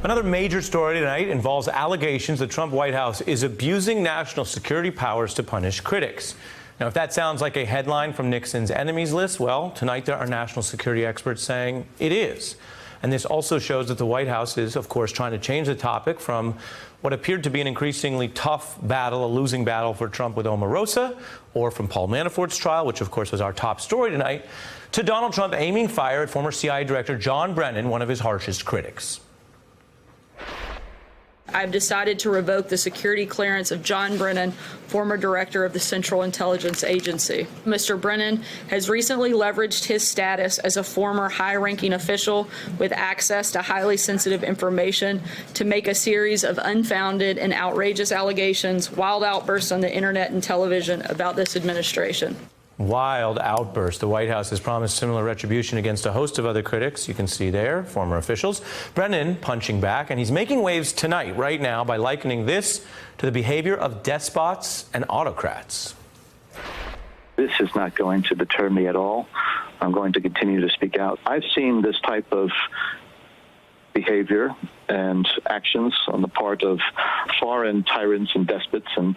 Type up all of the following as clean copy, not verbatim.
Another major story tonight involves allegations the Trump White House is abusing national security powers to punish critics. Now, if that sounds like a headline from Nixon's enemies list, well, tonight there are national security experts saying it is. And this also shows that the White House is, of course, trying to change the topic from what appeared to be an increasingly tough battle, a losing battle for Trump with Omarosa, or from Paul Manafort's trial, which, of course, was our top story tonight, to Donald Trump aiming fire at former CIA Director John Brennan, one of his harshest critics. I've decided to revoke the security clearance of John Brennan, former director of the Central Intelligence Agency. Mr. Brennan has recently leveraged his status as a former high-ranking official with access to highly sensitive information to make a series of unfounded and outrageous allegations, wild outbursts on the internet and television about this administration. Wild outburst. The White House has promised similar retribution against a host of other critics. You can see there, former officials. Brennan punching back, and he's making waves tonight, right now, by likening this to the behavior of despots and autocrats. This is not going to deter me at all. I'm going to continue to speak out. I've seen this type of behavior and actions on the part of foreign tyrants and despots and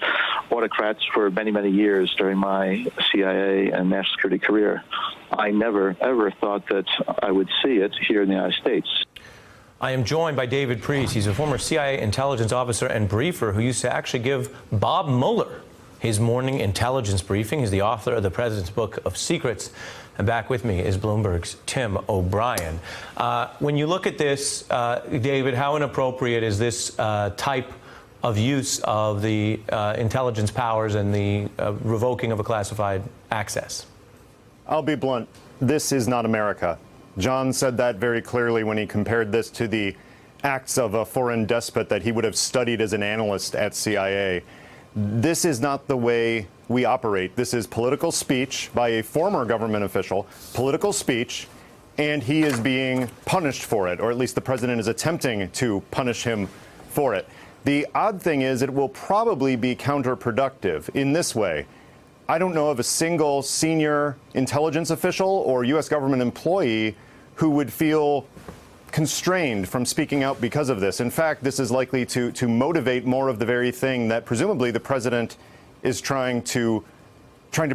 autocrats for many, many years during my CIA and national security career. I never, ever thought that I would see it here in the United States. I am joined by David Priess. He's a former CIA intelligence officer and briefer who used to actually give Bob Mueller his morning intelligence briefing. He's the author of the President's Book of Secrets. And back with me is Bloomberg's Tim O'Brien. When you look at this, David, how inappropriate is this type of use of the intelligence powers and the revoking of a classified access? I'll be blunt. This is not America. John said that very clearly when he compared this to the acts of a foreign despot that he would have studied as an analyst at CIA. This is not the way we operate. This is political speech by a former government official, political speech, and he is being punished for it, or at least the president is attempting to punish him for it. The odd thing is it will probably be counterproductive in this way. I don't know of a single senior intelligence official or U.S. government employee who would feel constrained from speaking out because of this. In fact, this is likely to motivate more of the very thing that presumably the president is trying to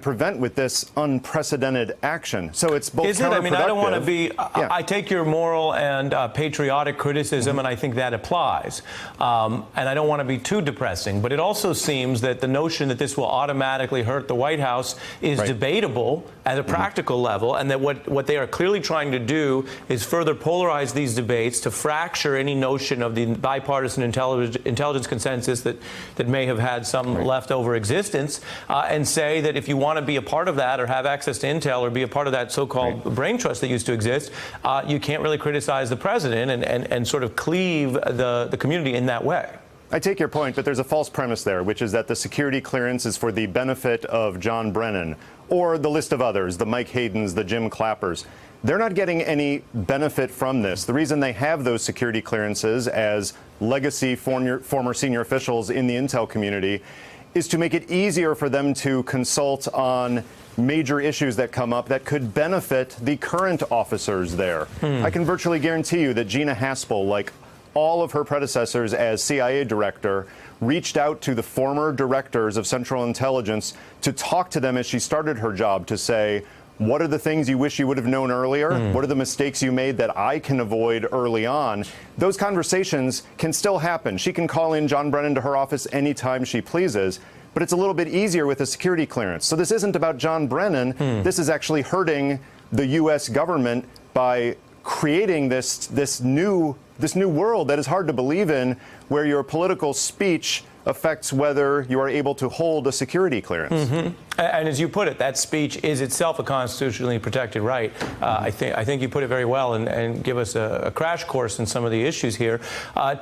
prevent with this unprecedented action. So it's both. Is it? I mean, I don't want to be. I take your moral and patriotic criticism, and I think that applies. And I don't want to be too depressing, but it also seems that the notion that this will automatically hurt the White House is debatable at a practical level, and that what they are clearly trying to do is further polarize these debates to fracture any notion of the bipartisan intelligence consensus that may have had some leftover existence, and say that if you want to be a part of that or have access to intel or be a part of that so-called brain trust that used to exist, you can't really criticize the president and sort of cleave the community in that way. I take your point, but there's a false premise there, which is that the security clearance is for the benefit of John Brennan or the list of others, the Mike Haydens, the Jim Clappers. They're not getting any benefit from this. The reason they have those security clearances as legacy former senior officials in the intel community is to make it easier for them to consult on major issues that come up that could benefit the current officers there. I can virtually guarantee you that Gina Haspel, like all of her predecessors as CIA director, reached out to the former directors of Central Intelligence to talk to them as she started her job to say, what are the things you wish you would have known earlier? What are the mistakes you made that I can avoid early on? Those conversations can still happen. She can call in John Brennan to her office anytime she pleases, but it's a little bit easier with a security clearance. So this isn't about John Brennan. This is actually hurting the U.S. government by creating this new world that is hard to believe in, where your political speech affects whether you are able to hold a security clearance. And as you put it, that speech is itself a constitutionally protected right. I think you put it very well and give us a crash course in some of the issues here.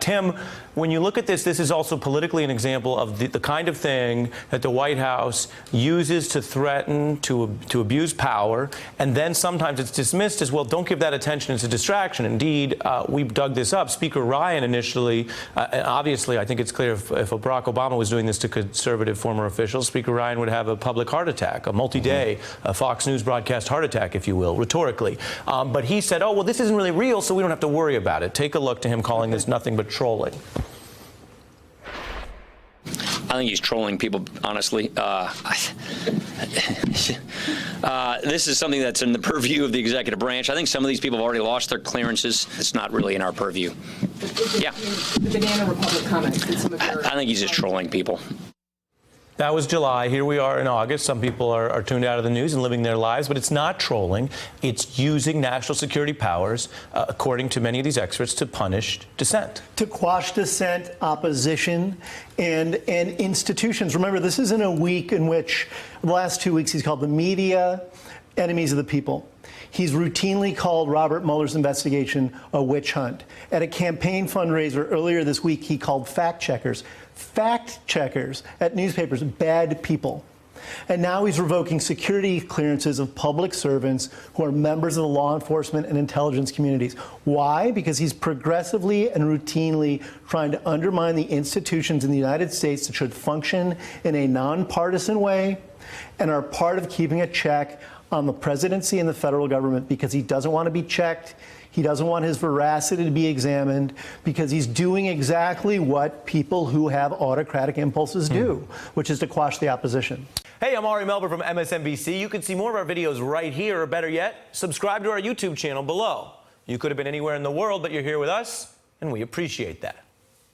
Tim, when you look at this, this is also politically an example of the kind of thing that the White House uses to threaten, to abuse power, and then sometimes it's dismissed as, well, don't give that attention, it's a distraction. Indeed, we dug this up. Speaker Ryan initially, obviously, I think it's clear if O'Brien Barack Obama was doing this to conservative former officials, Speaker Ryan would have a public heart attack, a multi-day Fox News broadcast heart attack, if you will, rhetorically. But he said, oh, well, this isn't really real, so we don't have to worry about it. Take a look to him calling this nothing but trolling. I think he's trolling people, honestly. This is something that's in the purview of the executive branch. I think some of these people have already lost their clearances. It's not really in our purview. Yeah. The Banana Republic comments. I think he's just trolling people. That was July. Here we are in August. Some people are tuned out of the news and living their lives, but it's not trolling. It's using national security powers, according to many of these experts, to punish dissent. To quash dissent, opposition, and institutions. Remember, this isn't a week in which the last 2 weeks he's called the media enemies of the people. He's routinely called Robert Mueller's investigation a witch hunt. At a campaign fundraiser earlier this week, he called fact checkers at newspapers bad people. And now he's revoking security clearances of public servants who are members of the law enforcement and intelligence communities. Why? Because he's progressively and routinely trying to undermine the institutions in the United States that should function in a nonpartisan way and are part of keeping a check on the presidency and the federal government, because he doesn't want to be checked. He doesn't want his veracity to be examined, because he's doing exactly what people who have autocratic impulses do, which is to quash the opposition. Hey, I'm Ari Melber from MSNBC. You can see more of our videos right here, or better yet, subscribe to our YouTube channel below. You could have been anywhere in the world, but you're here with us, and we appreciate that.